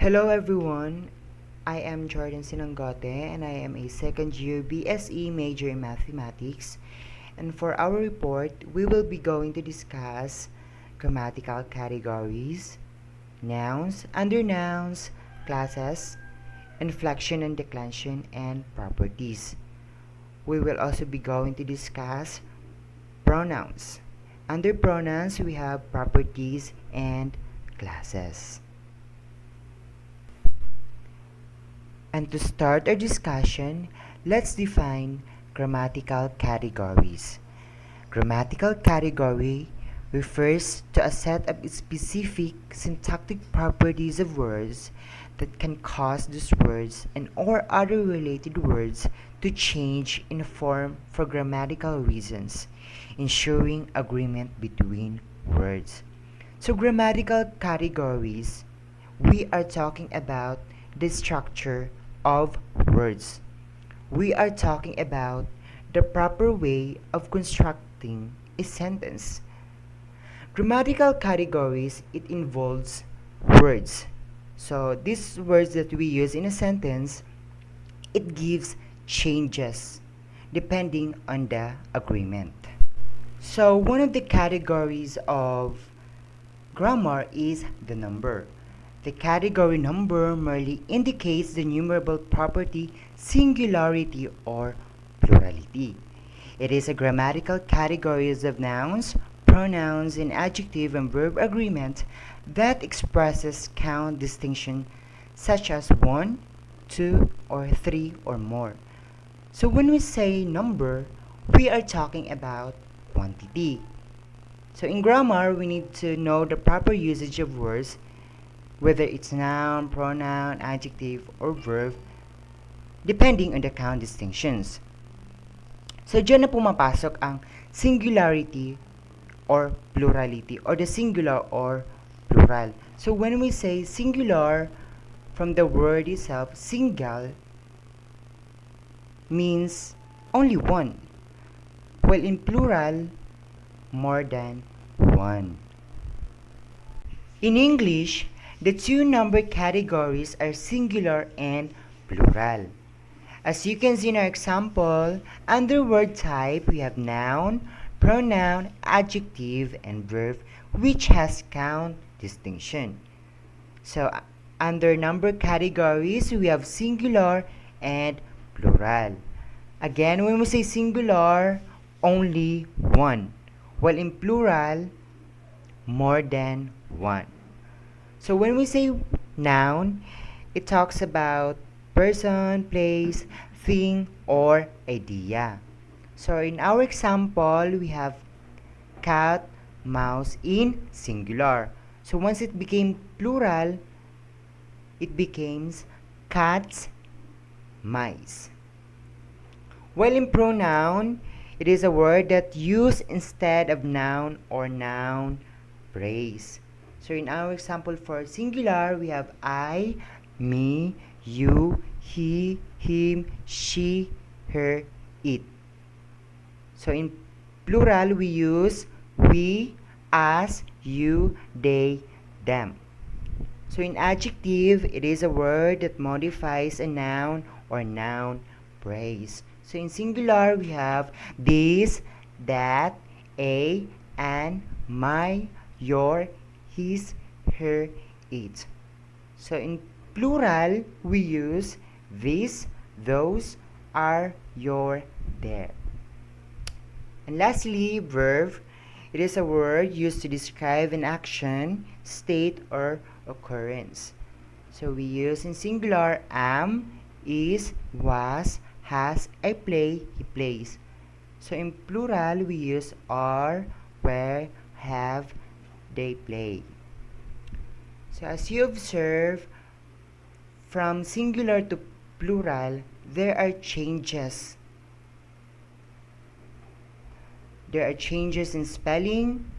Hello everyone, I am Jordan Sinangote and I am a second year BSE major in Mathematics, and for our report we will be going to discuss grammatical categories, nouns, undernouns, classes, inflection and declension, and properties. We will also be going to discuss pronouns. Under pronouns we have properties and classes. And to start our discussion, let's define grammatical categories. Grammatical category refers to a set of specific syntactic properties of words that can cause those words and or other related words to change in form for grammatical reasons, ensuring agreement between words. So grammatical categories, we are talking about the structure of words. We are talking about the proper way of constructing a sentence. Grammatical categories, it involves words. So these words that we use in a sentence, it gives changes depending on the agreement. So one of the categories of grammar is the number. The category number merely indicates the numerable property singularity or plurality. It is a grammatical categories of nouns, pronouns, and adjective and verb agreement that expresses count distinction such as 1, 2, or 3 or more. So when we say number, we are talking about quantity. So in grammar, we need to know the proper usage of words, whether it's noun, pronoun, adjective, or verb, depending on the count distinctions. So dyan na pumapasok ang singularity or plurality, or the singular or plural. So when we say singular, from the word itself, single means only one, while in plural, more than one. In English, the two number categories are singular and plural. As you can see in our example, under word type, we have noun, pronoun, adjective, and verb, which has count distinction. So, under number categories, we have singular and plural. Again, when we say singular, only one, while in plural, more than one. So when we say noun, it talks about person, place, thing, or idea. So in our example, we have cat, mouse in singular. So once it became plural, it becomes cats, mice. While in pronoun, it is a word that used instead of noun or noun phrase. So in our example for singular, we have I, me, you, he, him, she, her, it. So in plural, we use we, us, you, they, them. So in adjective, it is a word that modifies a noun or noun phrase. So in singular, we have this, that, a, and, my, your, his, her, it. So in plural, we use this, those, are, your, their. And lastly, verb. It is a word used to describe an action, state, or occurrence. So we use in singular am, is, was, has, I play, he plays. So in plural, we use are, were, have, they play. So as you observe, from singular to plural, there are changes. There are changes in spelling.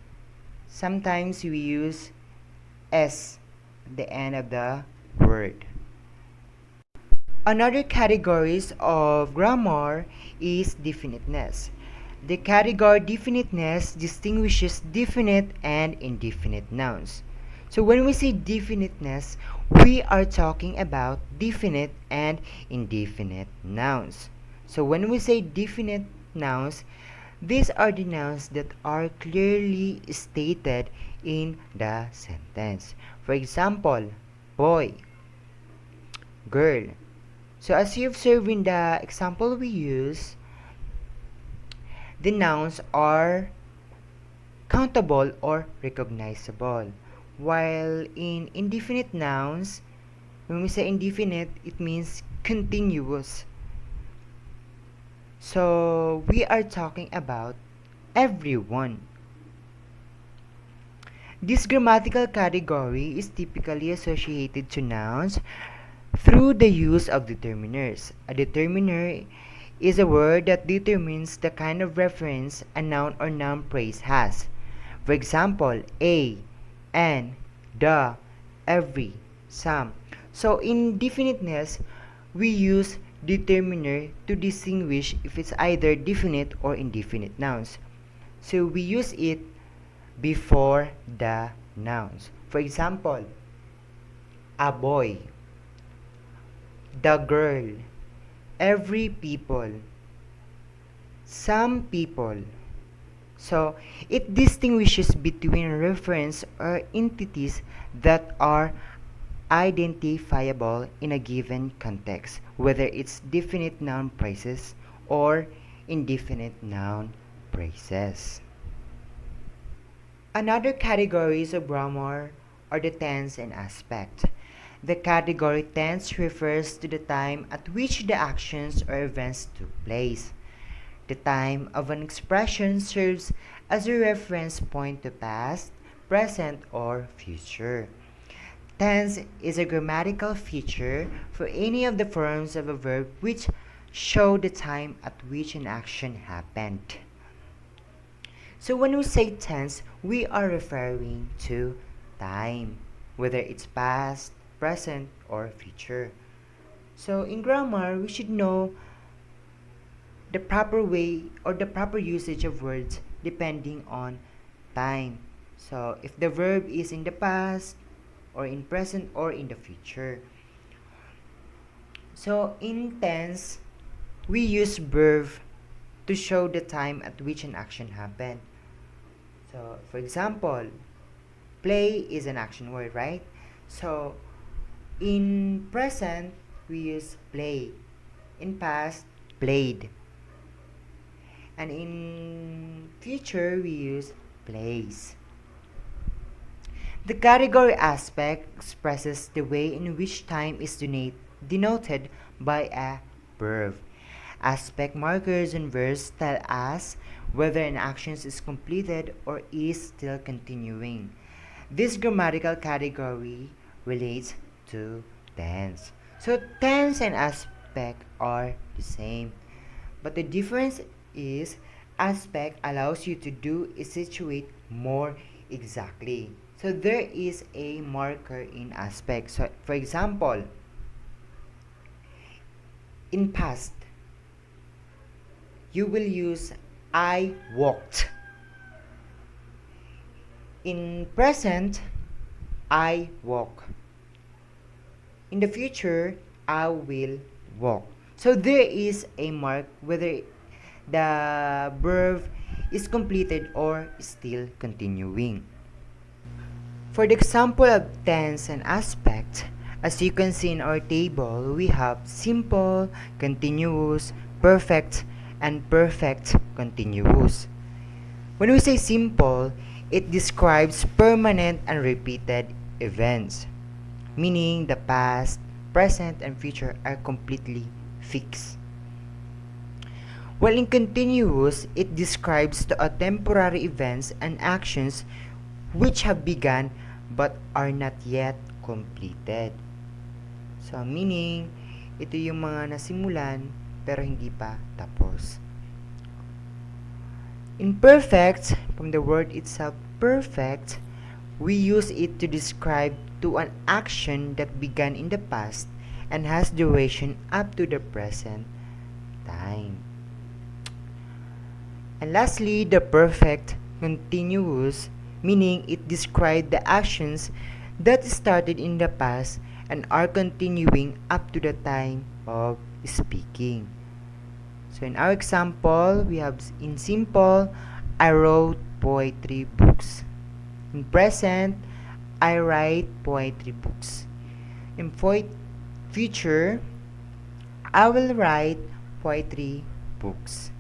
Sometimes we use S at the end of the word. Another categories of grammar is definiteness. The category definiteness distinguishes definite and indefinite nouns. So when we say definiteness, we are talking about definite and indefinite nouns. So when we say definite nouns, these are the nouns that are clearly stated in the sentence. For example, boy, girl. So as you observe in the example we use, the nouns are countable or recognizable. While in indefinite nouns, when we say indefinite, it means continuous. So we are talking about everyone. This grammatical category is typically associated to nouns through the use of determiners. A determiner is a word that determines the kind of reference a noun or noun phrase has. For example, a, an, the, every, some. So in definiteness, we use determiner to distinguish if it's either definite or indefinite nouns. So we use it before the nouns. For example, a boy, the girl, every people, some people. So it distinguishes between reference or entities that are identifiable in a given context, whether it's definite noun phrases or indefinite noun phrases. Another categories of grammar are the tense and aspect. The category tense refers to the time at which the actions or events took place. The time of an expression serves as a reference point to past, present, or future. Tense is a grammatical feature for any of the forms of a verb which show the time at which an action happened. So when we say tense, we are referring to time, whether it's past, present, or future. So in grammar, we should know the proper way or the proper usage of words depending on time. So if the verb is in the past, or in present, or in the future. So in tense, we use verb to show the time at which an action happened. So for example, play is an action word, right? So in present, we use play. In past, played. And in future, we use plays. The category aspect expresses the way in which time is denoted by a verb. Aspect markers and verbs tell us whether an action is completed or is still continuing. This grammatical category relates to tense. So tense and aspect are the same, but the difference is aspect allows you to do is situate more exactly. So there is a marker in aspect. So for example, in past, you will use I walked. In present, I walk. In the future, I will walk. So there is a mark whether the verb is completed or still continuing. For the example of tense and aspect, as you can see in our table, we have simple, continuous, perfect, and perfect continuous. When we say simple, it describes permanent and repeated events, meaning the past, present, and future are completely fixed. While in continuous, it describes the temporary events and actions which have begun but are not yet completed. So, meaning, ito yung mga nasimulan pero hindi pa tapos. Imperfect, from the word itself, perfect, we use it to describe to an action that began in the past and has duration up to the present time. And lastly, the perfect continuous, meaning it describes the actions that started in the past and are continuing up to the time of speaking. So in our example, we have in simple, I wrote poetry books. In present, I write poetry books. In future, I will write poetry books.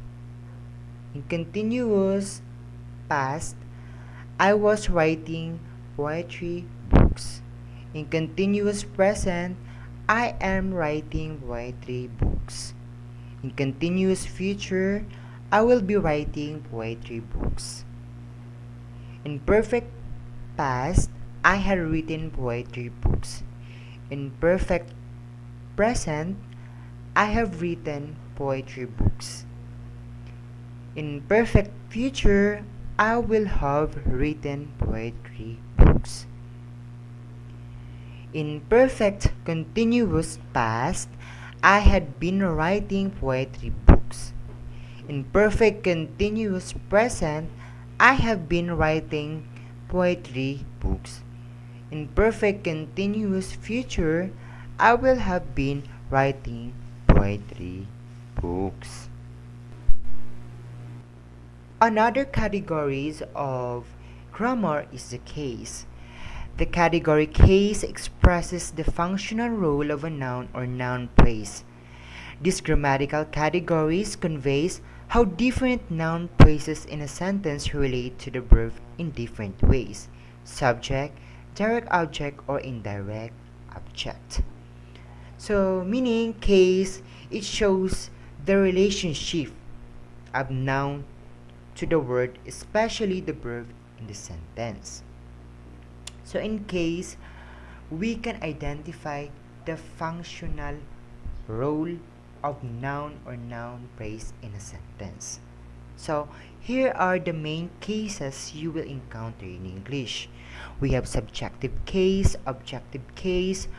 In continuous past, I was writing poetry books. In continuous present, I am writing poetry books. In continuous future, I will be writing poetry books. In perfect past, I had written poetry books. In perfect present, I have written poetry books. In perfect future, I will have written poetry books. In perfect continuous past, I had been writing poetry books. In perfect continuous present, I have been writing poetry books. In perfect continuous future, I will have been writing poetry books. Another categories of grammar is the case. The category case expresses the functional role of a noun or noun phrase. These grammatical categories conveys how different noun phrases in a sentence relate to the verb in different ways: subject, direct object, or indirect object. So, meaning case, it shows the relationship of noun to the word, especially the verb in the sentence. So in case, we can identify the functional role of noun or noun phrase in a sentence. So here are the main cases you will encounter in English. We have subjective case, objective case,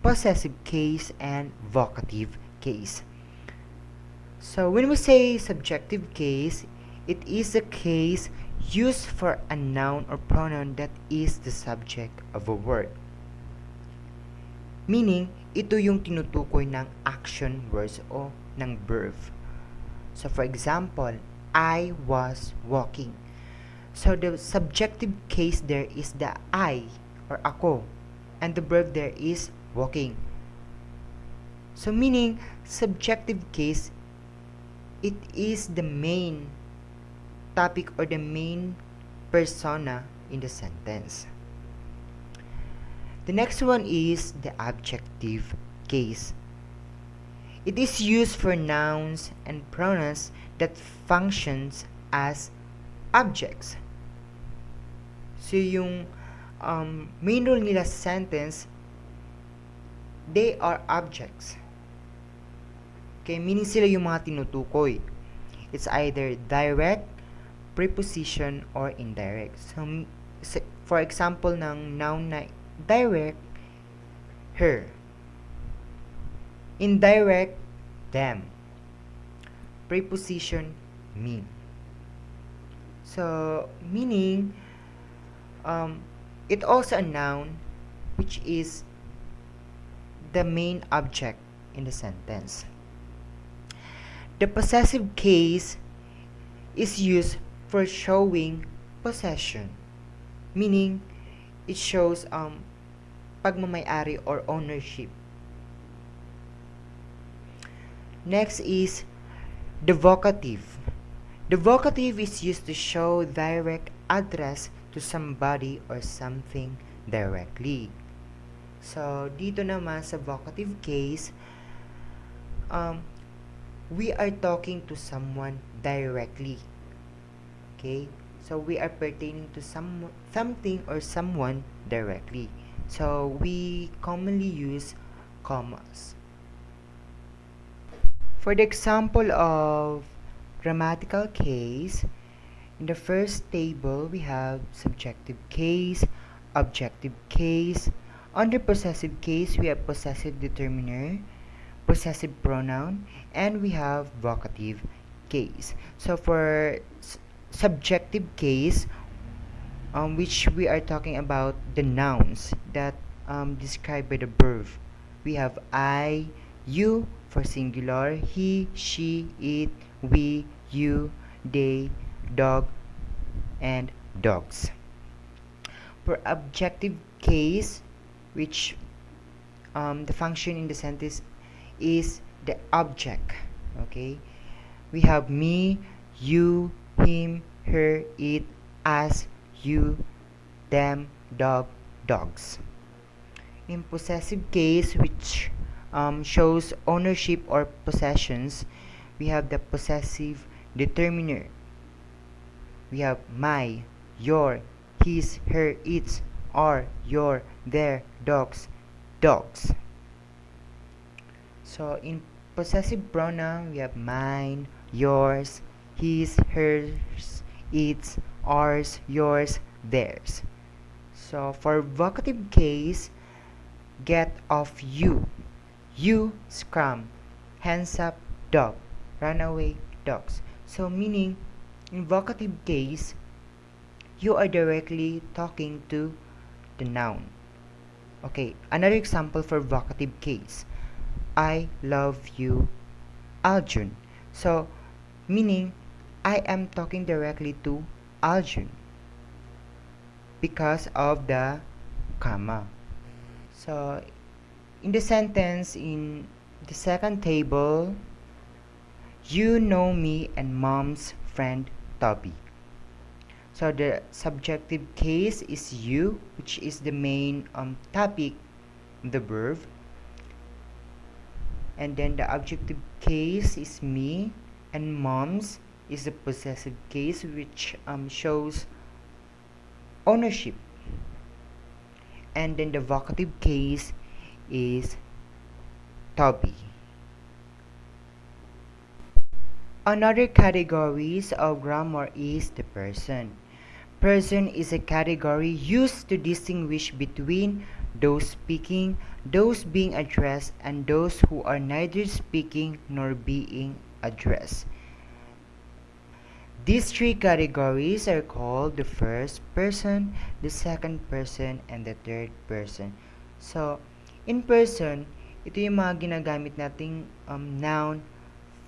possessive case, and vocative case. So when we say subjective case, it is a case used for a noun or pronoun that is the subject of a word. Meaning, ito yung tinutukoy ng action words o ng verb. So for example, I was walking. So the subjective case there is the I or ako, and the verb there is walking. So meaning, subjective case, it is the main topic or the main persona in the sentence. The next one is the adjective case. It is used for nouns and pronouns that functions as objects. So yung main role nila sa sentence, they are objects. Okay, meaning sila yung mga tinutukoy. It's either direct, preposition, or indirect. So, for example, ng noun na direct, her. Indirect, them. Preposition, me. So, meaning, it also a noun which is the main object in the sentence. The possessive case is used for showing possession, meaning it shows pagmamayari or ownership. Next is the vocative. The vocative is used to show direct address to somebody or something directly. So dito naman sa vocative case, we are talking to someone directly. Okay? So we are pertaining to something or someone directly. So we commonly use commas. For the example of grammatical case, in the first table we have subjective case, objective case. Under possessive case, we have possessive determiner, possessive pronoun, and we have vocative case. So for subjective case, which we are talking about the nouns, that described by the verb. We have I, you for singular, he, she, it, we, you, they, dog, and dogs. For objective case, which the function in the sentence is the object. Okay, we have me, you, him, her, it, us, you, them, dog, dogs. In possessive case, which shows ownership or possessions, we have the possessive determiner. We have my, your, his, her, its, our, your, their, dogs, dogs. So in possessive pronoun, we have mine, yours, his, hers, its, ours, yours, theirs. So for vocative case, get off you, scrum, hands up, dog, run away, dogs. So meaning, in vocative case, you are directly talking to the noun. Okay, another example for vocative case. I love you, Aljun. So, meaning, I am talking directly to Aljun because of the comma. So, in the sentence in the second table, you know me and mom's friend Toby. So the subjective case is you, which is the main topic, the verb. And then the objective case is me, and mom's is the possessive case, which shows ownership. And then the vocative case is Toby. Another categories of grammar is the person. Person is a category used to distinguish between those speaking, those being addressed, and those who are neither speaking nor being addressed. These three categories are called the first person, the second person, and the third person. So, in person, ito yung mga ginagamit nating noun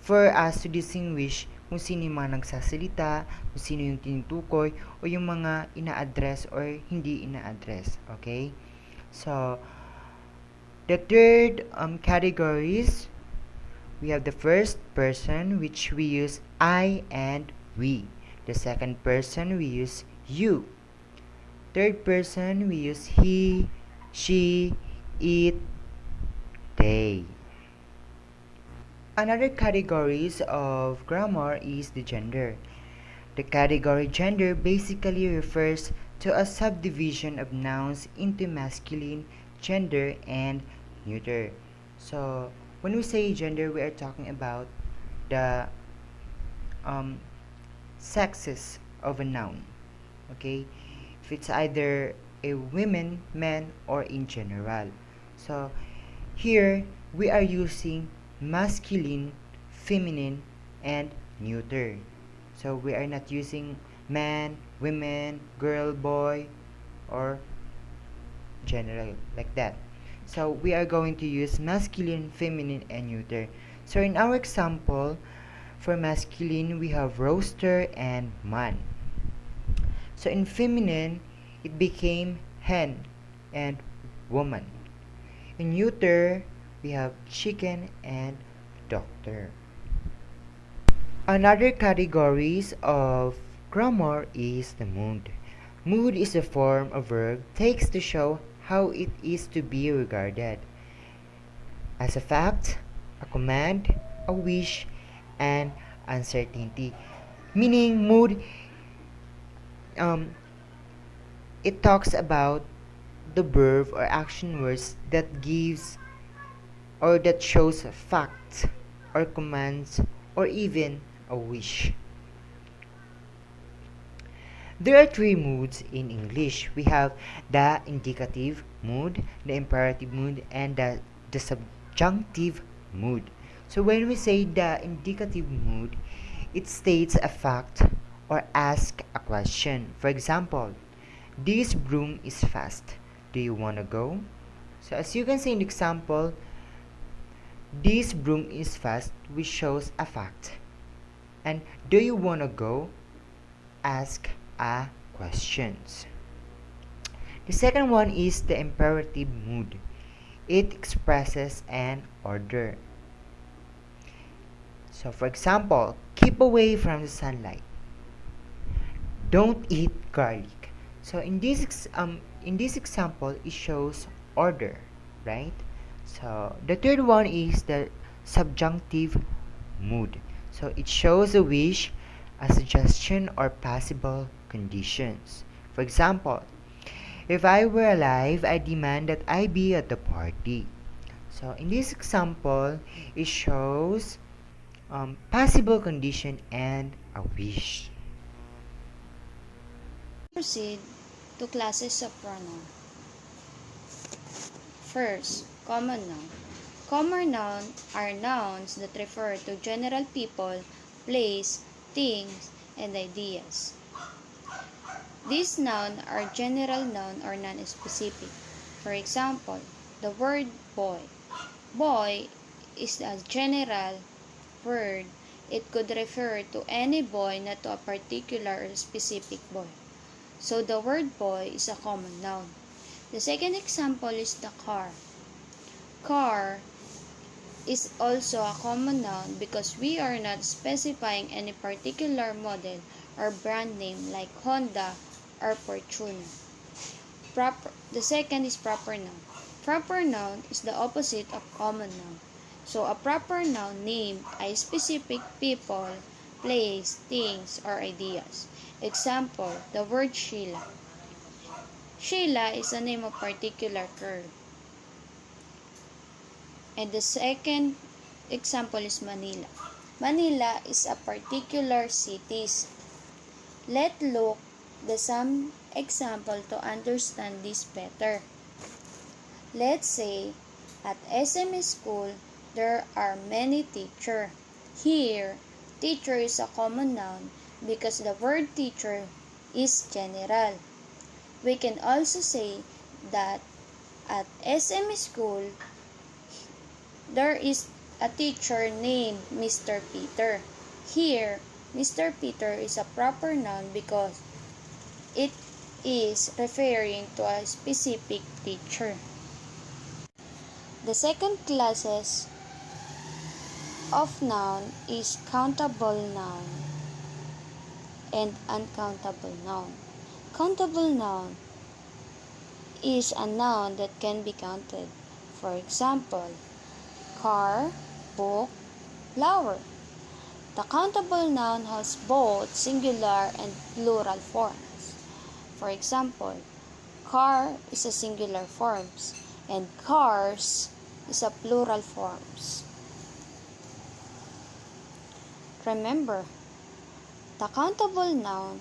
for us to distinguish kung sino yung mga nagsasalita, kung sino yung tinutukoy, o yung mga ina-address or hindi ina-address. Okay? So, the third categories, we have the first person, which we use I and we. The second person, we use you. Third person, we use he, she, it, they. Another categories of grammar is the gender. The category gender basically refers to a subdivision of nouns into masculine, gender, and neuter. So, when we say gender, we are talking about the sexes of a noun. Okay? If it's either a women, men, or in general. So, here, we are using masculine, feminine, and neuter. So we are not using man, women, girl, boy, or general like that. So we are going to use masculine, feminine, and neuter. So in our example, for masculine, we have roaster and man. So in feminine, it became hen and woman. In neuter, we have chicken and doctor. Another categories of grammar is the mood. Mood is a form of verb takes to show how it is to be regarded as a fact, a command, a wish, and uncertainty. Meaning mood, it talks about the verb or action words that gives or that shows facts or commands or even a wish. There are three moods in English. We have the indicative mood, the imperative mood, and the subjunctive mood. So when we say the indicative mood, it states a fact or asks a question. For example, this broom is fast. Do you want to go? So as you can see in the example, this broom is fast, which shows a fact. And do you want to go? Ask a questions. The second one is the imperative mood. It expresses an order. So for example, keep away from the sunlight. Don't eat garlic. So in this example, it shows order, right? So the third one is the subjunctive mood. So it shows a wish, a suggestion, or possible conditions. For example, if I were alive, I demand that I be at the party. So in this example, it shows possible condition and a wish. Proceed to classes of pronoun. First, common noun. Common noun are nouns that refer to general people, place, things, and ideas. These nouns are general noun or non-specific. For example, the word boy. Boy is a general word. It could refer to any boy, not to a particular or specific boy. So the word boy is a common noun. The second example is the car. Car is also a common noun because we are not specifying any particular model or brand name like Honda or Fortuna. The second is proper noun. Proper noun is the opposite of common noun. So a proper noun names a specific people, place, things, or ideas. Example, the word Sheila. Sheila is a name of particular girl. And the second example is Manila. Manila is a particular city. Let's look at some example to understand this better. Let's say at SM school there are many teachers. Here, teacher is a common noun because the word teacher is general. We can also say that at SM school there is a teacher named Mr. Peter. Here, Mr. Peter is a proper noun because it is referring to a specific teacher. The second classes of noun is countable noun and uncountable noun. Countable noun is a noun that can be counted. For example, car, book, flower. The countable noun has both singular and plural forms. For example, car is a singular form and cars is a plural forms. Remember, the countable noun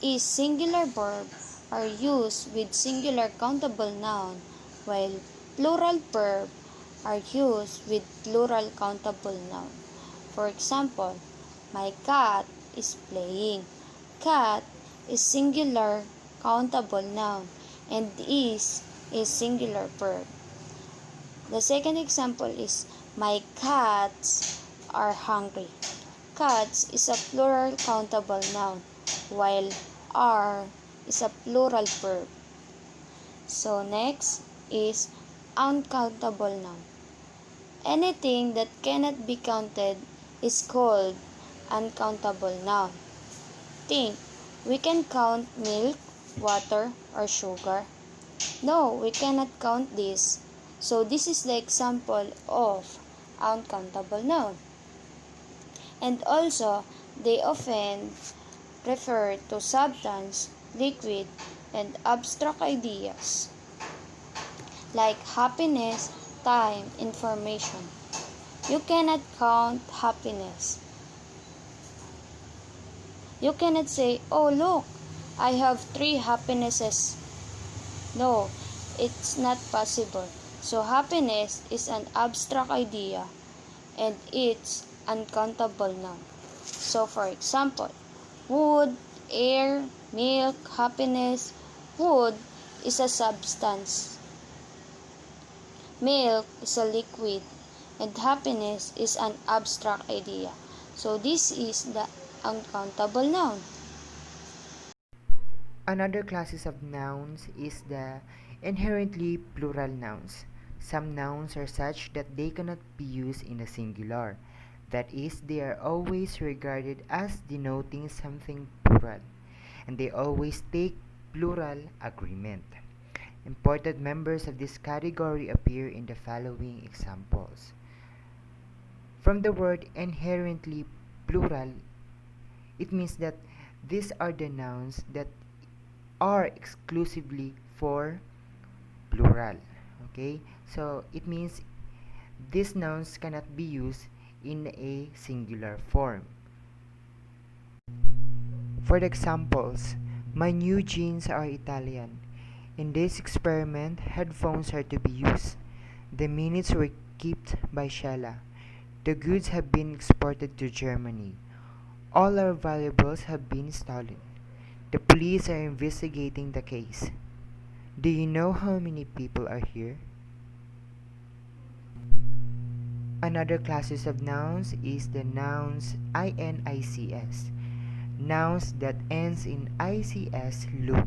is singular verb are used with singular countable noun while plural verb are used with plural countable noun. For example, my cat is playing. Cat is singular countable noun and is a singular verb. The second example is my cats are hungry. Cats is a plural countable noun while are is a plural verb. So next is uncountable noun. Anything that cannot be counted is called uncountable noun. Think, we can count milk, water, or sugar. No, we cannot count this. So this is the example of uncountable noun. And also, they often refer to substance, liquid, and abstract ideas like happiness, time, information. You cannot count happiness. You cannot say, oh look, I have 3 happinesses. No, it's not possible. So happiness is an abstract idea and it's uncountable noun. So for example, wood, air, milk, happiness. Wood is a substance. Milk is a liquid, and happiness is an abstract idea. So this is the uncountable noun. Another classes of nouns is the inherently plural nouns. Some nouns are such that they cannot be used in the singular. That is, they are always regarded as denoting something plural, and they always take plural agreement. Important members of this category appear in the following examples. From the word inherently plural, it means that these are the nouns that are exclusively for plural. Okay? So it means these nouns cannot be used in a singular form. For the examples, my new jeans are Italian. In this experiment, headphones are to be used. The minutes were kept by Sheila. The goods have been exported to Germany. All our valuables have been stolen. The police are investigating the case. Do you know how many people are here? Another classes of nouns is the nouns INICS. Nouns that ends in ICS look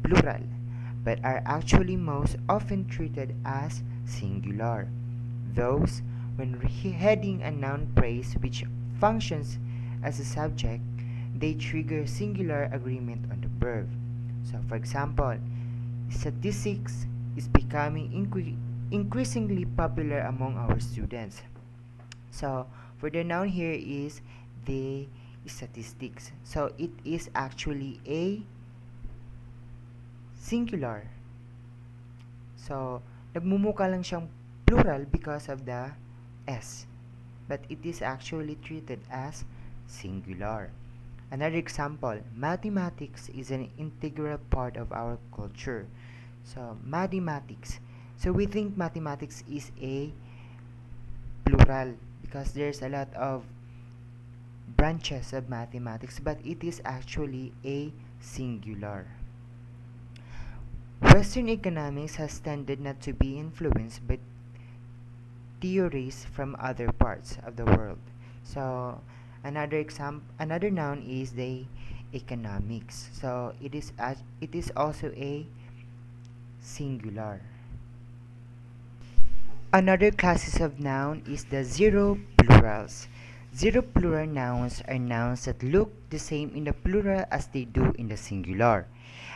plural, but are actually most often treated as singular. Those, when heading a noun phrase which functions as a subject, they trigger singular agreement on the verb. So, for example, statistics is becoming increasingly popular among our students. So, for the noun here is the statistics. So, it is actually a singular. So, nagmumuka lang siyang plural because of the S. But it is actually treated as singular. Another example, mathematics is an integral part of our culture. So, mathematics. So, we think mathematics is a plural because there's a lot of branches of mathematics, but it is actually a singular. Western economics has tended not to be influenced by theories from other parts of the world. So, another noun is the economics. So, it is also a singular. Another classes of noun is the zero plurals. Zero plural nouns are nouns that look the same in the plural as they do in the singular.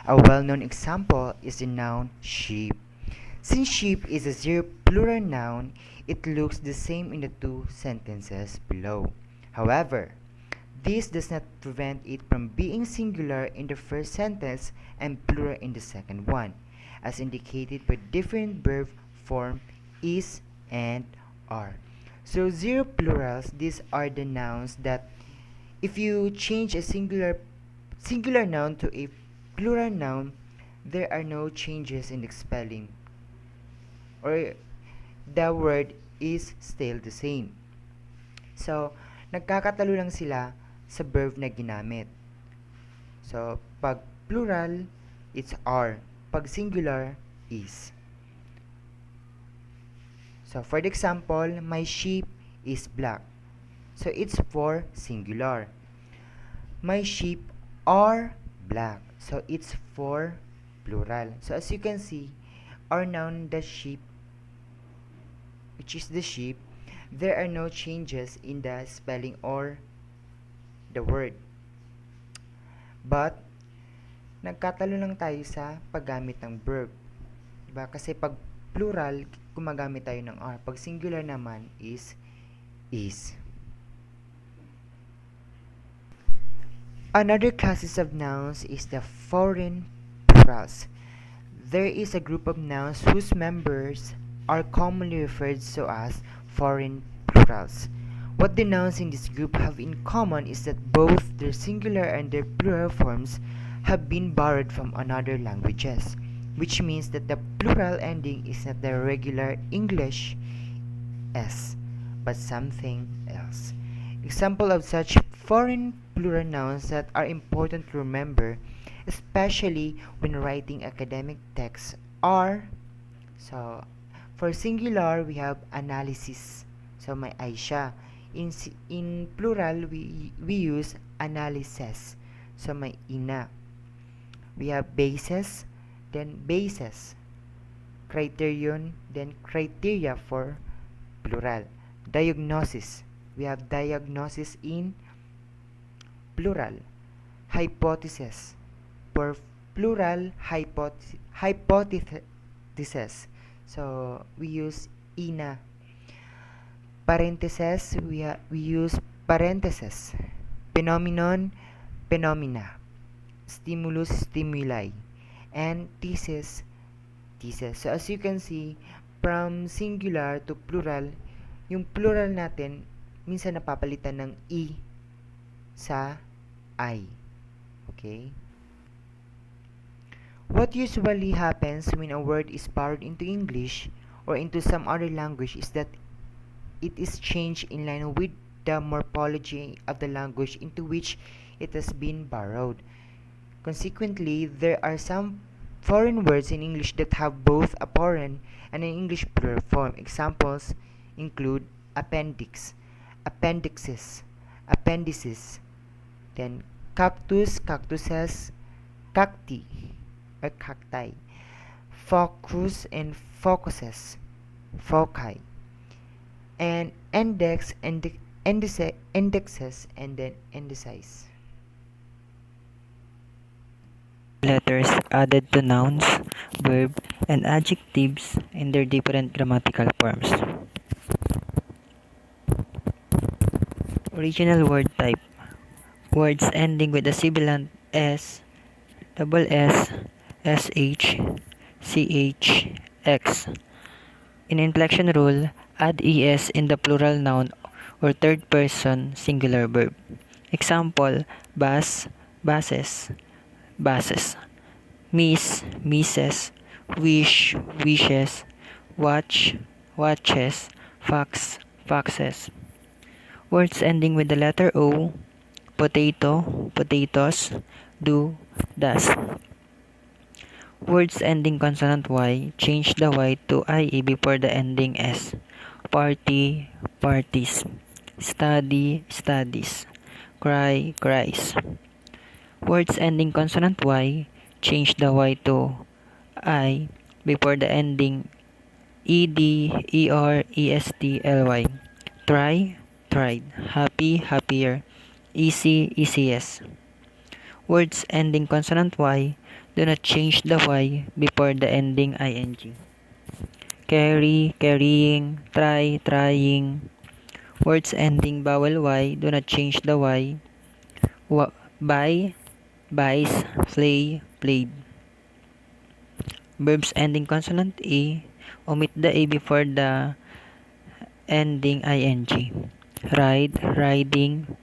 A well-known example is the noun sheep. Since sheep is a zero plural noun, it looks the same in the two sentences below. However, this does not prevent it from being singular in the first sentence and plural in the second one, as indicated by different verb form is and are. So zero plurals, these are the nouns that if you change a singular noun to a plural noun, there are no changes in the spelling, or the word is still the same. So, nagkakatalo lang sila sa verb na ginamit. So, pag plural, it's are. Pag singular, is. So, for the example, my sheep is black. So, it's for singular. My sheep are black. So, it's for plural. So, as you can see, our noun, the sheep, which is the sheep, there are no changes in the spelling or the word. But, nagkatalo lang tayo sa paggamit ng verb. Diba? Kasi pag plural, gumagamit tayo ng are. Pag singular naman is. Another classes of nouns is the foreign plurals. There is a group of nouns whose members are commonly referred to as foreign plurals. What the nouns in this group have in common is that both their singular and their plural forms have been borrowed from other languages, which means that the plural ending is not the regular English s, but something else. Example of such foreign plural nouns that are important to remember especially when writing academic texts. Or, so, for singular, we have analysis. So, may I siya. In plural, we use analysis. So, may ina. We have basis, then bases. Criterion, then criteria for plural. Diagnosis. We have diagnosis in plural. Hypothesis. For plural, hypothesis. So, we use ina. Parentheses, we use parentheses. Phenomenon, phenomena. Stimulus, stimuli. And thesis, thesis. So, as you can see, from singular to plural, yung plural natin, minsan napapalitan ng i sa I. Okay? What usually happens when a word is borrowed into English or into some other language is that it is changed in line with the morphology of the language into which it has been borrowed. Consequently, there are some foreign words in English that have both a foreign and an English plural form. Examples include appendix, appendixes, appendices, then cactus, cactuses, cacti, or cacti, focus and focuses, foci, and index, indexes, and then indices. Letters added to nouns, verb, and adjectives in their different grammatical forms. Original word type. Words ending with a sibilant S, double S, SH, CH, X. In inflection rule, add ES in the plural noun or third person singular verb. Example, bus, buses, buses. Miss, misses, wish, wishes, watch, watches, fox, foxes. Words ending with the letter O, potato, potatoes, do, does. Words ending consonant Y, change the Y to IE before the ending S. Party, parties. Study, studies. Cry, cries. Words ending consonant Y, change the Y to I before the ending ED, ER, EST, LY. Try, tried. Happy, happier. Easy, easiest. Words ending consonant Y, do not change the Y before the ending ing. Carry, carrying. Try, trying. Words ending vowel Y, do not change the Y. Buy, buys, play, played. Verbs ending consonant A, omit the A before the ending ing. Ride, riding.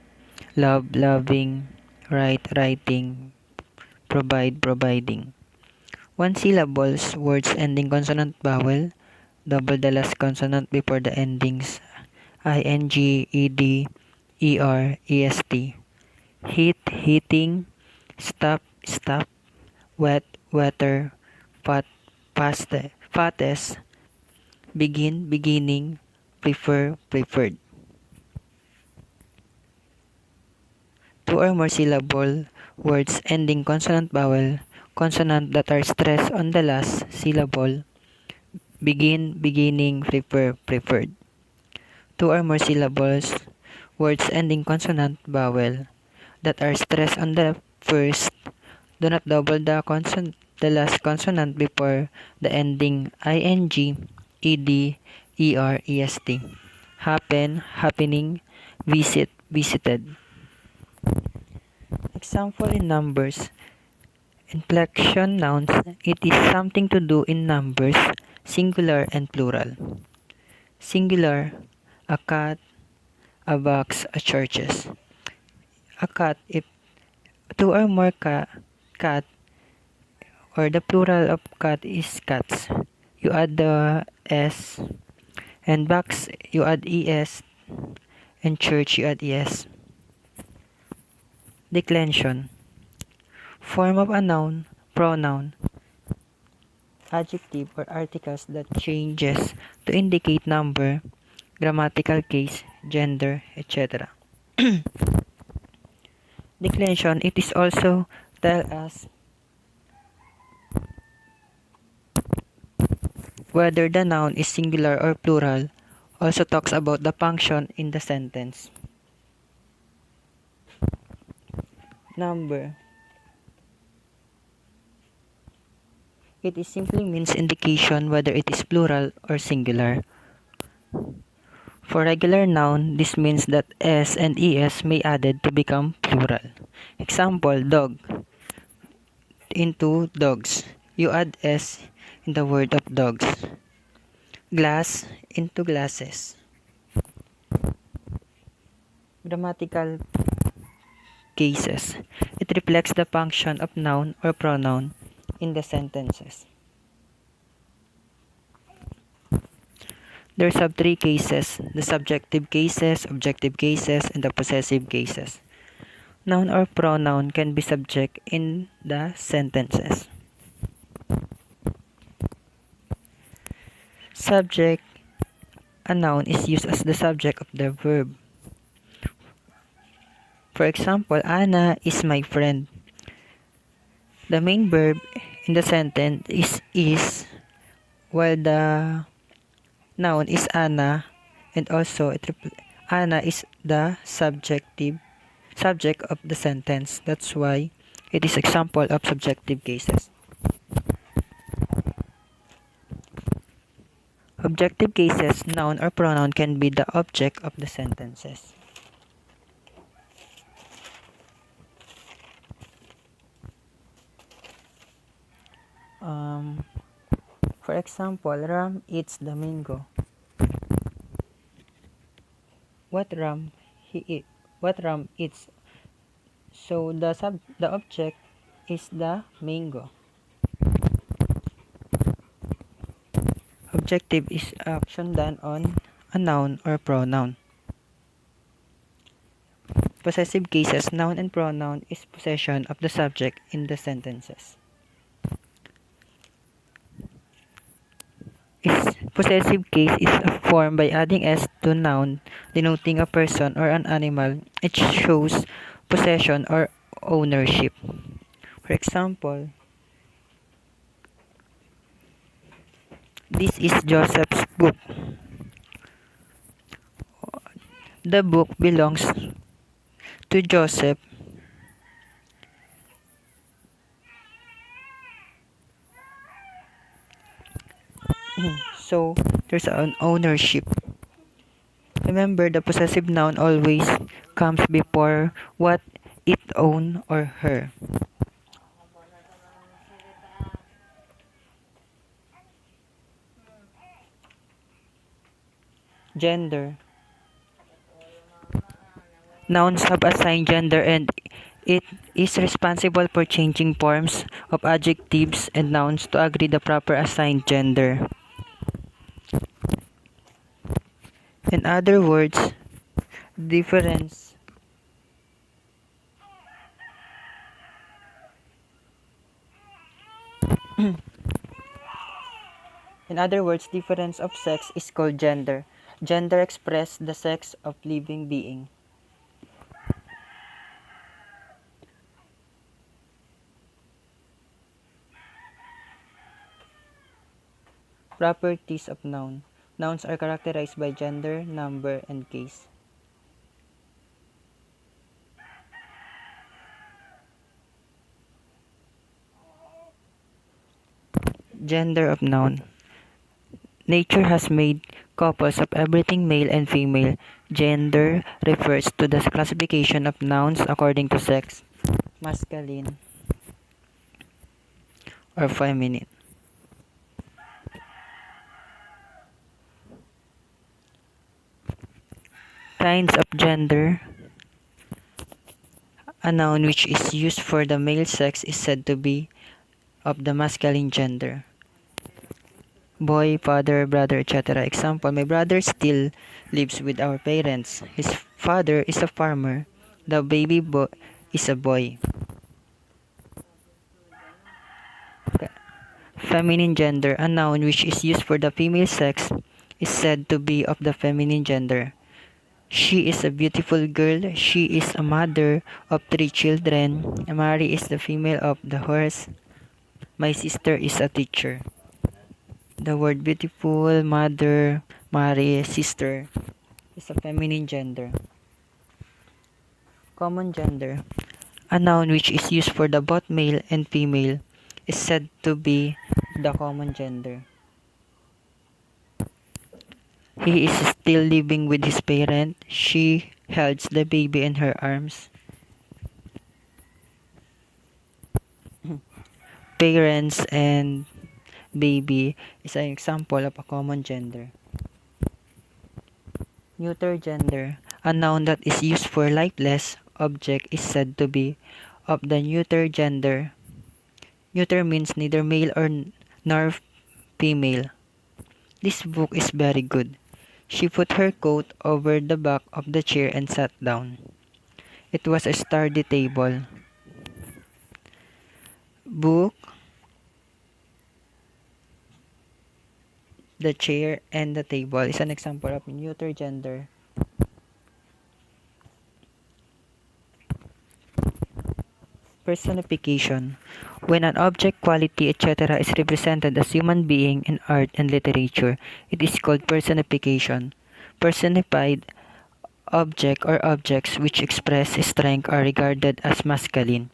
Love, loving. Write, writing. Provide, providing. One syllables, words ending consonant vowel, double the last consonant before the endings ing, ed, er, est. Heat, heating. Stop, stop. Wet, wetter. Fat, fattest. Begin, beginning. Prefer, preferred. Two or more syllable words ending consonant vowel, consonant that are stressed on the last syllable. Begin, beginning, prefer, preferred. Two or more syllables words ending consonant vowel that are stressed on the first. Do not double the last consonant before the ending ing, ed, er, est. Happen, happening. Visit, visited. Example in numbers. Inflection nouns, it is something to do in numbers, singular and plural. Singular, a cat, a box, a churches. A cat, if two or more cat, or the plural of cat is cats, you add the S, and box, you add ES, and church, you add ES. Declension. Form of a noun, pronoun, adjective or articles that changes to indicate number, grammatical case, gender, etc. Declension, it is also tell us whether the noun is singular or plural, also talks about the function in the sentence. Number. It is simply means indication whether it is plural or singular. For regular noun, this means that s and es may added to become plural. Example, dog into dogs. You add s in the word of dogs. Glass into glasses. Grammatical cases. It reflects the function of noun or pronoun in the sentences. There's have three cases: the subjective cases, objective cases, and the possessive cases. Noun or pronoun can be subject in the sentences. Subject, a noun is used as the subject of the verb. For example, Anna is my friend. The main verb in the sentence is while the noun is Anna, and also Anna is the subject of the sentence. That's why it is example of subjective cases. Objective cases, noun or pronoun can be the object of the sentences. For example, Ram eats the mango. What Ram he eat? What Ram eats? So the object is the mango. Objective is action done on a noun or pronoun. Possessive cases, noun and pronoun is possession of the subject in the sentences. Possessive case is formed by adding s to noun denoting a person or an animal. It shows possession or ownership. For example, this is Joseph's book. The book belongs to Joseph. So, there's an ownership. Remember, the possessive noun always comes before what it own or her. Gender. Nouns have assigned gender and it is responsible for changing forms of adjectives and nouns to agree the proper assigned gender. In other words, difference difference of sex is called gender. Gender expresses the sex of living being. Properties of noun. Nouns are characterized by gender, number, and case. Gender of noun. Nature has made couples of everything male and female. Gender refers to the classification of nouns according to sex, masculine or feminine. Kinds of gender. A noun which is used for the male sex is said to be of the masculine gender. Boy, father, brother, etc. Example, my brother still lives with our parents. His father is a farmer. The baby boy is a boy. Feminine gender, a noun which is used for the female sex, is said to be of the feminine gender. She is a beautiful girl. She is a mother of 3 children. Mary is the female of the horse. My sister is a teacher. The word beautiful, mother, Mary, sister is a feminine gender. Common gender, a noun which is used for the both male and female, is said to be the common gender. He is still living with his parent. She holds the baby in her arms. Parents and baby is an example of a common gender. Neuter gender, a noun that is used for lifeless object, is said to be of the neuter gender. Neuter means neither male nor female. This book is very good. She put her coat over the back of the chair and sat down. It was a sturdy table. Book, the chair, and the table is an example of neuter gender. Personification. When an object, quality, etc. is represented as human being in art and literature, it is called personification. Personified object or objects which express strength are regarded as masculine.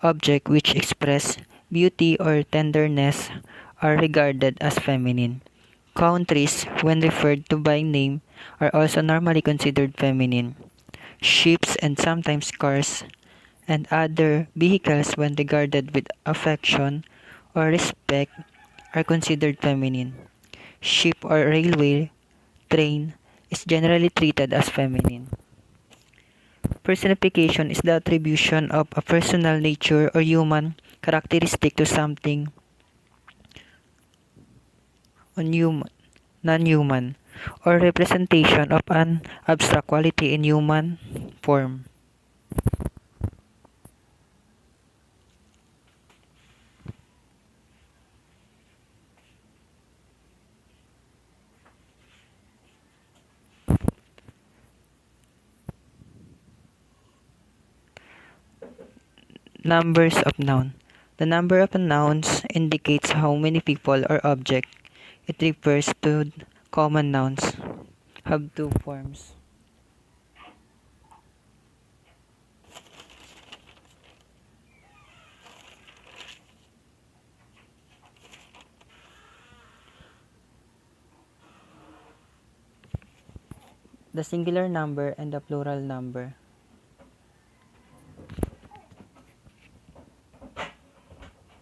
Objects which express beauty or tenderness are regarded as feminine. Countries, when referred to by name, are also normally considered feminine. Ships and sometimes cars and other vehicles, when regarded with affection or respect, are considered feminine. Ship or railway train is generally treated as feminine. Personification is the attribution of a personal nature or human characteristic to something non-human, or representation of an abstract quality in human form. Numbers of noun. The number of nouns indicates how many people or object. It refers to common nouns. Have two forms. The singular number and the plural number.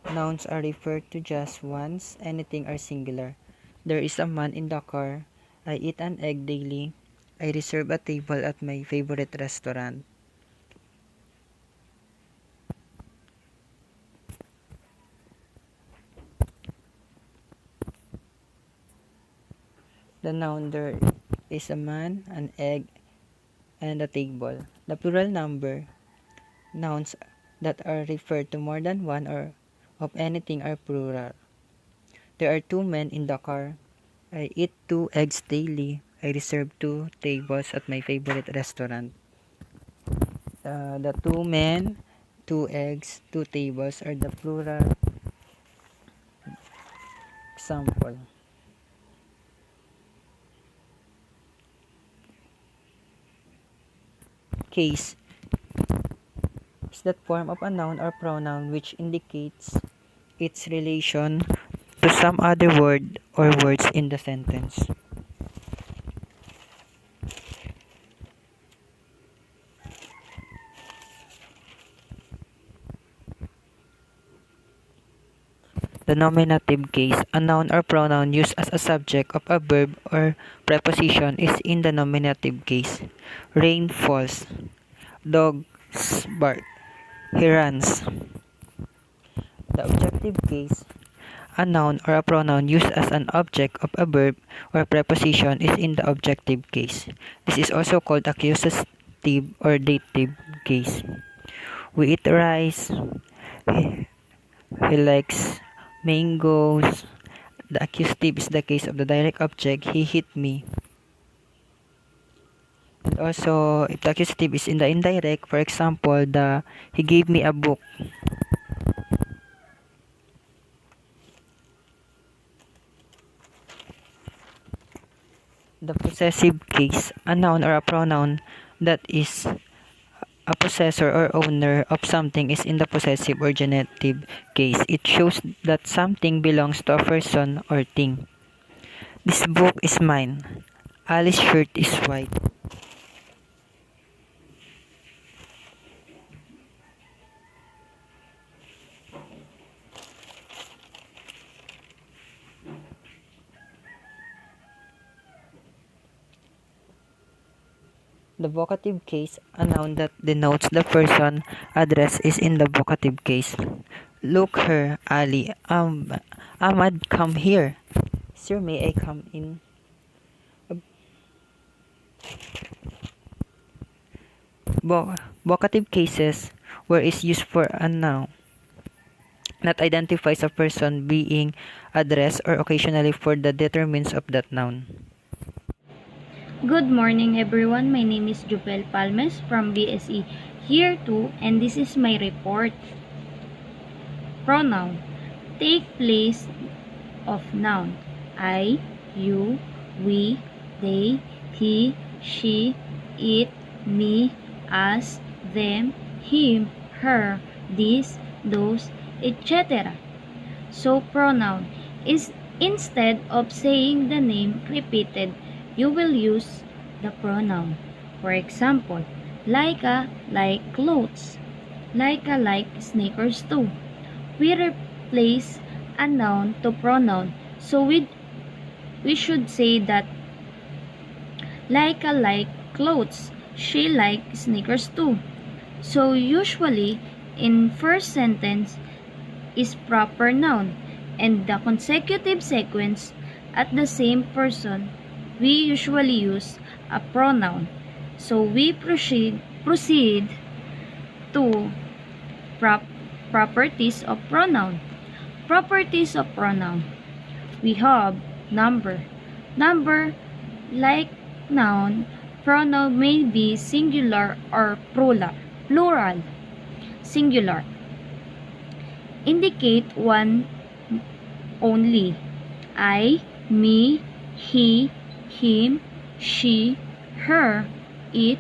Nouns are referred to just once anything are singular. There is a man in the car. I eat an egg daily. I reserve a table at my favorite restaurant. The noun there is a man, an egg, and a table. The plural number, nouns that are referred to more than one or of anything are plural. There are 2 men in the car. I eat 2 eggs daily. I reserve 2 tables at my favorite restaurant. The 2 men, 2 eggs, 2 tables are the plural example. Case is that form of a noun or pronoun which indicates its relation to some other word or words in the sentence. The nominative case, a noun or pronoun used as a subject of a verb or preposition, is in the nominative case. Rain falls. Dogs bark. He runs. The objective case, a noun or a pronoun used as an object of a verb or preposition, is in the objective case. This is also called accusative or dative case. We eat rice. He likes mangoes. The accusative is the case of the direct object, he hit me. And also, if the accusative is in the indirect, for example, he gave me a book. The possessive case, a noun or a pronoun that is a possessor or owner of something is in the possessive or genitive case. It shows that something belongs to a person or thing. This book is mine. Alice's shirt is white. The vocative case, a noun that denotes the person addressed is in the vocative case. Look her, Ali. Ahmad, come here. Sir, may I come in? Vocative cases where is used for a noun that identifies a person being addressed or occasionally for the determinants of that noun. Good morning everyone, my name is Jubel Palmes from BSE Year 2 and this is my report. Pronoun. Take place of noun. I, you, we, they, he, she, it, me, us, them, him, her, this, those, etc. So pronoun is instead of saying the name repeated, you will use the pronoun. For example, like clothes. Like sneakers too. We replace a noun to pronoun. So we should say that like clothes. She like sneakers too. So usually in first sentence is proper noun and the consecutive sequence at the same person we usually use a pronoun. So we proceed to properties of pronoun. Properties of pronoun. We have number. Number, like noun, pronoun may be singular or plural. Plural. Singular. Indicate one only. I, me, he, him, she, her, it,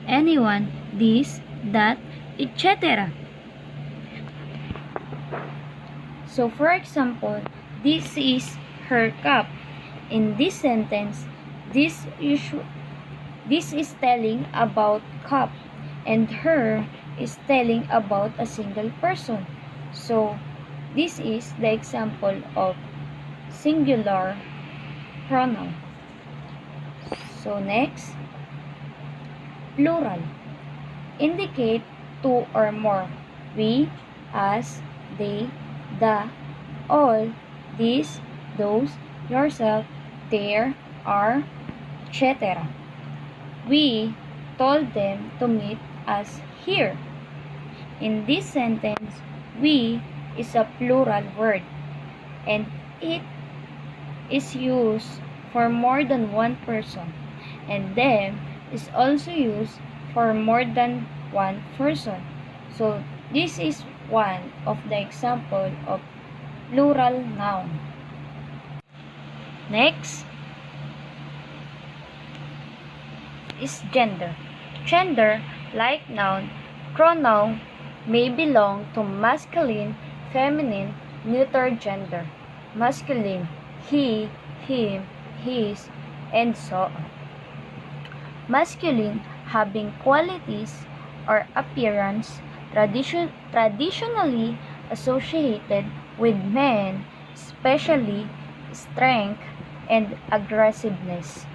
anyone, this, that, etc. So for example, this is her cup. In this sentence, this is telling about cup and her is telling about a single person. So this is the example of singular pronoun. So next, plural. Indicate two or more. We, us, they, the, all, these, those, yourself, there, are, etc. We told them to meet us here. In this sentence, we is a plural word and it is used for more than one person, and them is also used for more than one person. So this is one of the example of plural noun. Next is gender. Gender, like noun, pronoun may belong to masculine, feminine, neuter gender. Masculine, he, him, his, and so on. Masculine, having qualities or appearance traditionally associated with men, especially strength and aggressiveness.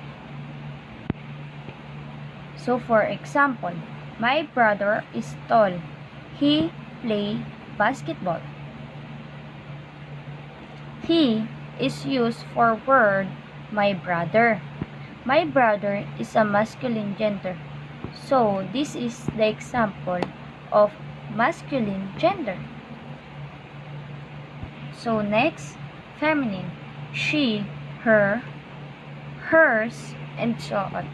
So for example, my brother is tall. He play basketball. He is used for word my brother. My brother is a masculine gender. So this is the example of masculine gender. So next, feminine. She, her, hers, and so on.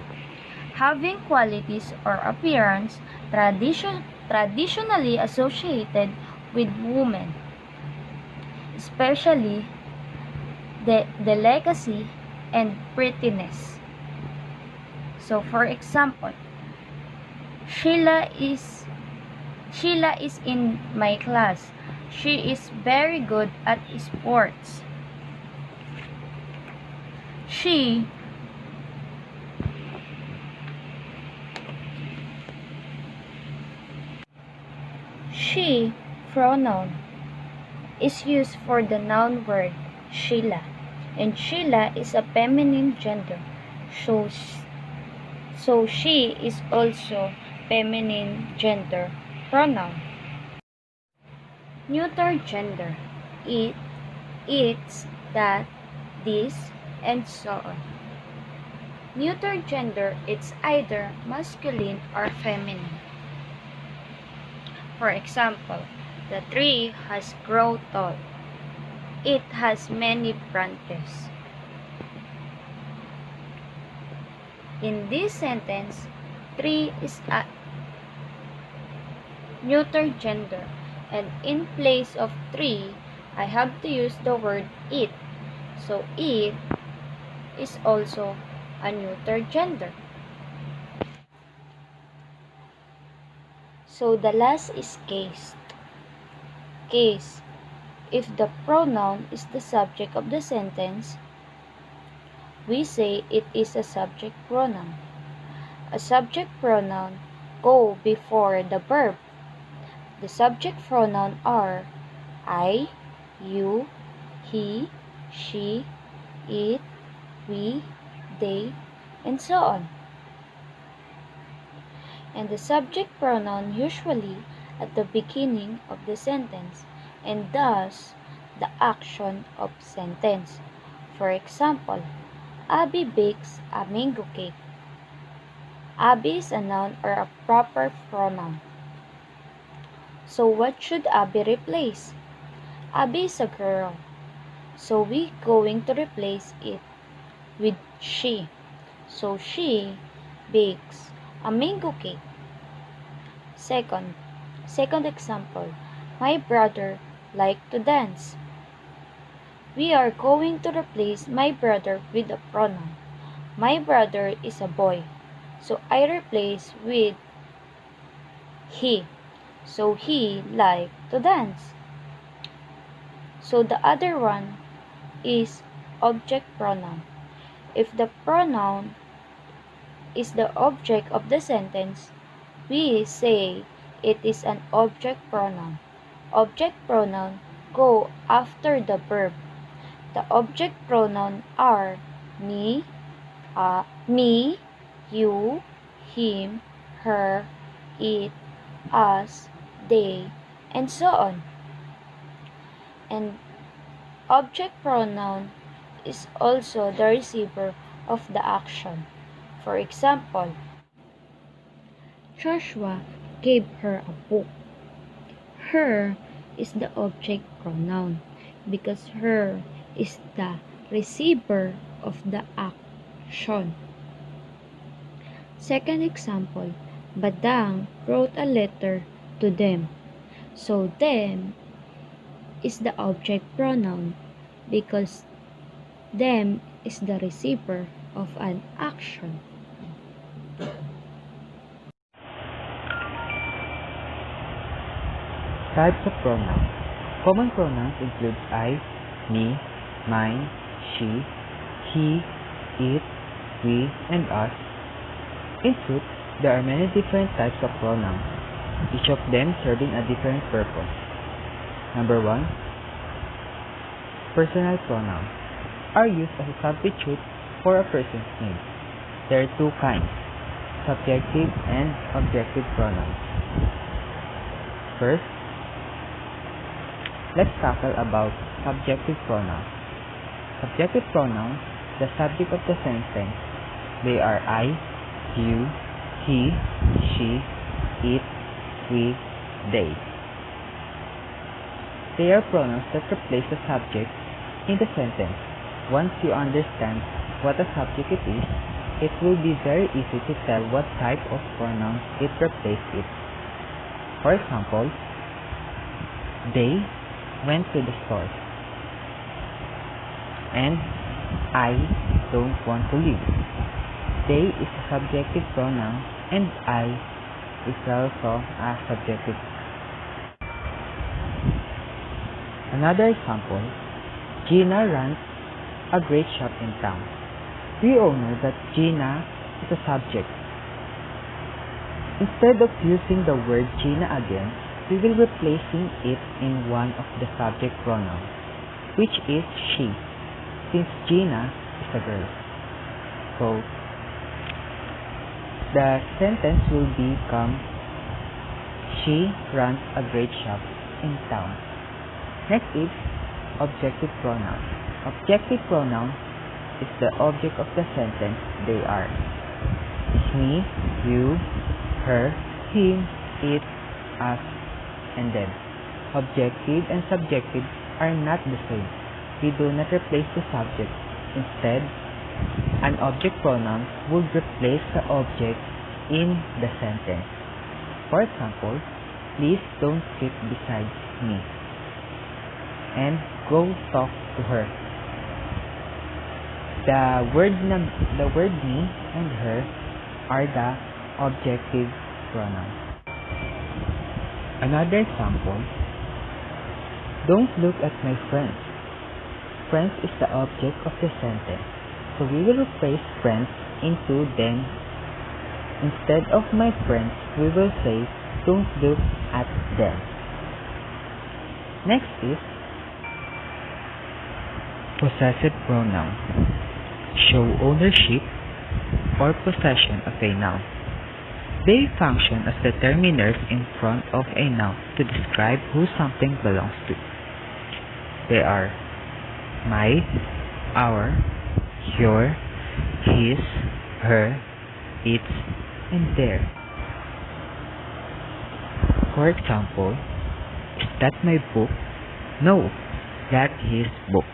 Having qualities or appearance traditionally associated with women, especially delicacy and prettiness. So for example, Sheila is in my class. She is very good at sports. She pronoun is used for the noun word Sheila, and Sheila is a feminine gender, so she is also feminine gender pronoun. Neuter gender: it, its, that, this, and so on. Neuter gender, it's either masculine or feminine. For example, the tree has grown tall. It has many branches. In this sentence, tree is a neuter gender, and in place of tree, I have to use the word it. So it is also a neuter gender. So the last is case. Case. If the pronoun is the subject of the sentence, we say it is a subject pronoun. A subject pronoun go before the verb. The subject pronoun are I, you, he, she, it, we, they, and so on. And the subject pronoun usually at the beginning of the sentence and thus the action of sentence. For example, Abby bakes a mango cake. Abby is a noun or a proper pronoun. So what should Abby replace? Abby is a girl. So we going to replace it with she. So she bakes a mango cake. Second example, my brother liked to dance. We are going to replace my brother with a pronoun. My brother is a boy. So I replace with he. So he liked to dance. So the other one is object pronoun. If the pronoun is the object of the sentence, we say it is an object pronoun. Object pronoun go after the verb. The object pronoun are me, you, him, her, it, us, they, and so on. And object pronoun is also the receiver of the action. For example, Joshua gave her a book. Her is the object pronoun because her is the receiver of the action. Second example, Badang wrote a letter to them. So them is the object pronoun because them is the receiver of an action. Types of pronouns. Common pronouns include I, me, mine, she, he, it, we, and us. In truth, there are many different types of pronouns, each of them serving a different purpose. Number 1. Personal pronouns are used as a substitute for a person's name. There are two kinds, subjective and objective pronouns. First, let's tackle about subjective pronouns. Subjective pronouns, the subject of the sentence, they are I, you, he, she, it, we, they. They are pronouns that replace the subject in the sentence. Once you understand what a subject it is, it will be very easy to tell what type of pronoun it replaced it. For example, they went to the store, and I don't want to leave. They is a subjective pronoun, and I is also a subjective. Another example, Gina runs a great shop in town. We all know that Gina is a subject. Instead of using the word Gina again, we will replacing it in one of the subject pronouns, which is she, since Gina is a girl. So, the sentence will become, she runs a great shop in town. Next is objective pronoun. Objective pronoun is the object of the sentence. They are me, you, her, him, it, us, and them. Objective and subjective are not the same. We do not replace the subject. Instead, an object pronoun would replace the object in the sentence. For example, please don't sit beside me, and go talk to her. The word me and her are the objective pronouns. Another example, don't look at my friends. Friends is the object of the sentence, so we will replace friends into them. Instead of my friends, we will say don't look at them. Next is possessive pronoun. Show ownership or possession of a noun. They function as determiners in front of a noun to describe who something belongs to. They are my, our, your, his, her, its, and their. For example, is that my book? No, that his book.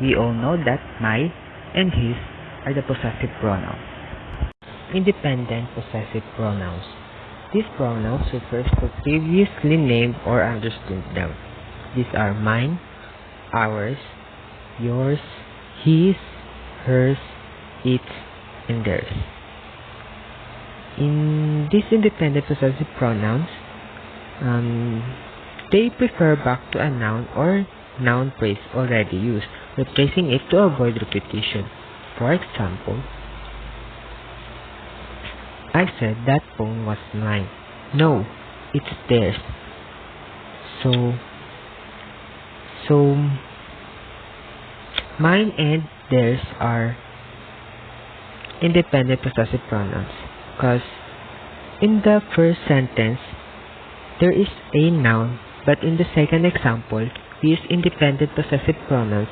We all know that my and his are the possessive pronouns. Independent possessive pronouns. These pronouns refers to previously named or understood nouns. These are mine, ours, yours, his, hers, its, and theirs. In these independent possessive pronouns, they refer back to a noun or noun phrase already used, replacing it to avoid repetition. For example, I said that phone was mine. No, it's theirs. So mine and theirs are independent possessive pronouns, because in the first sentence there is a noun, but in the second example we use independent possessive pronouns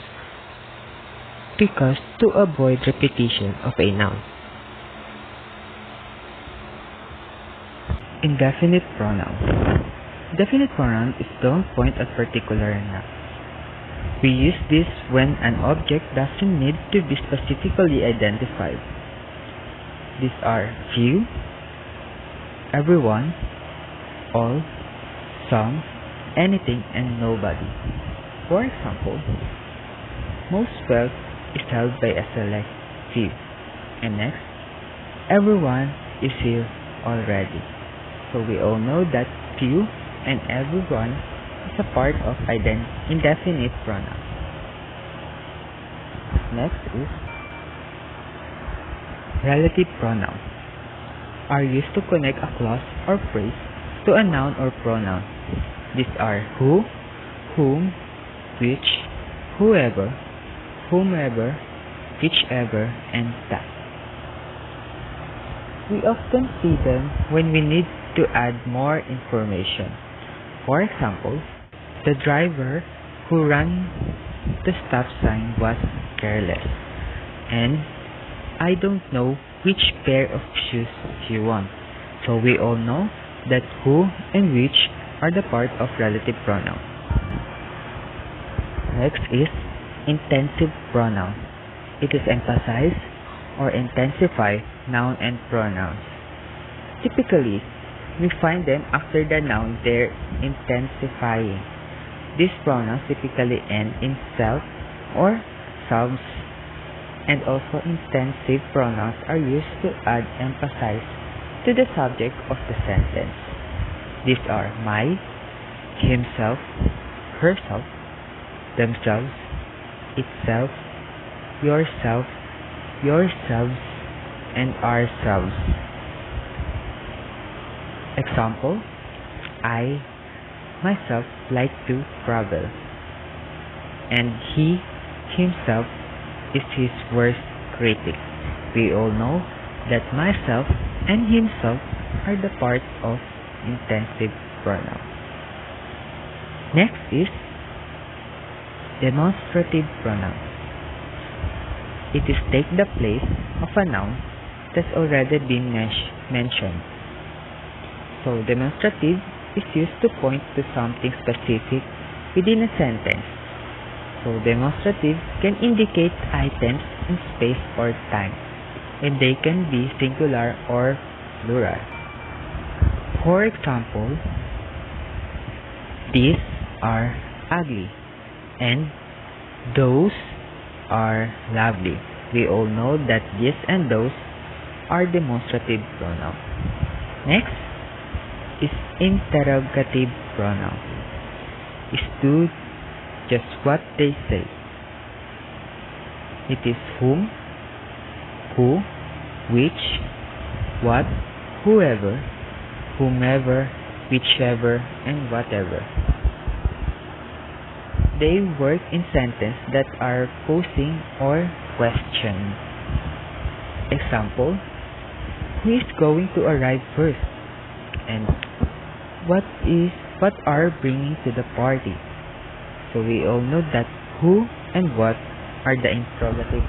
because to avoid repetition of a noun. Indefinite pronoun. Definite pronoun is don't point at particular nouns. We use this when an object doesn't need to be specifically identified. These are few, everyone, all, some, anything, and nobody. For example, most wealth is held by a select few. And next, everyone is here already. So we all know that few and everyone is a part of indefinite pronoun. Next is relative pronouns. Are used to connect a clause or phrase to a noun or pronoun. These are who, whom, which, whoever, whomever, whichever, and that. We often see them when we need to add more information. For example, the driver who ran the stop sign was careless, and I don't know which pair of shoes he wants. So we all know that who and which are the part of relative pronoun. Next is intensive pronoun. It is emphasize or intensify noun and pronouns. Typically, we find them after the noun they're intensifying. These pronouns typically end in self or selves, and also intensive pronouns are used to add emphasis to the subject of the sentence. These are my, himself, herself, themselves, itself, yourself, yourselves, and ourselves. Example, I myself like to travel, and he himself is his worst critic. We all know that myself and himself are the parts of intensive pronoun. Next is demonstrative pronoun. It is take the place of a noun that's already been mentioned. So demonstrative is used to point to something specific within a sentence. So demonstrative can indicate items in space or time, and they can be singular or plural. For example, these are ugly and those are lovely. We all know that these and those are demonstrative pronoun. Next is interrogative pronoun. Is to just what they say. It is whom, who, which, what, whoever, whomever, whichever, and whatever. They work in sentences that are posing or questioning. Example, who is going to arrive first? And what are bringing to the party? So we all know that who and what are the interrogative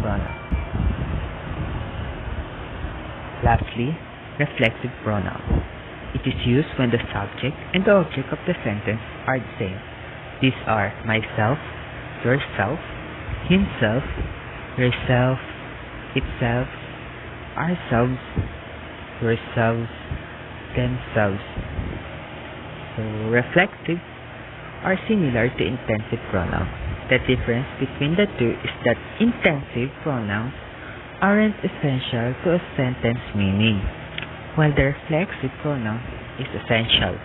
pronouns. Lastly, reflexive pronoun. It is used when the subject and the object of the sentence are the same. These are myself, yourself, himself, yourself, itself, ourselves, yourselves, themselves. So reflexive are similar to intensive pronouns. The difference between the two is that intensive pronouns aren't essential to a sentence meaning, while the reflexive pronoun is essential.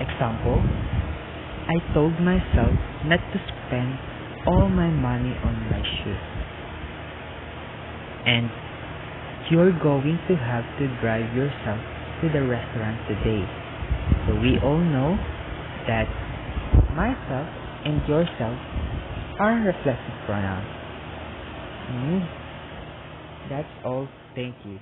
Example, I told myself not to spend all my money on my shoes. And you're going to have to drive yourself to the restaurant today. So we all know that myself and yourself are reflexive pronouns. That's all. Thank you.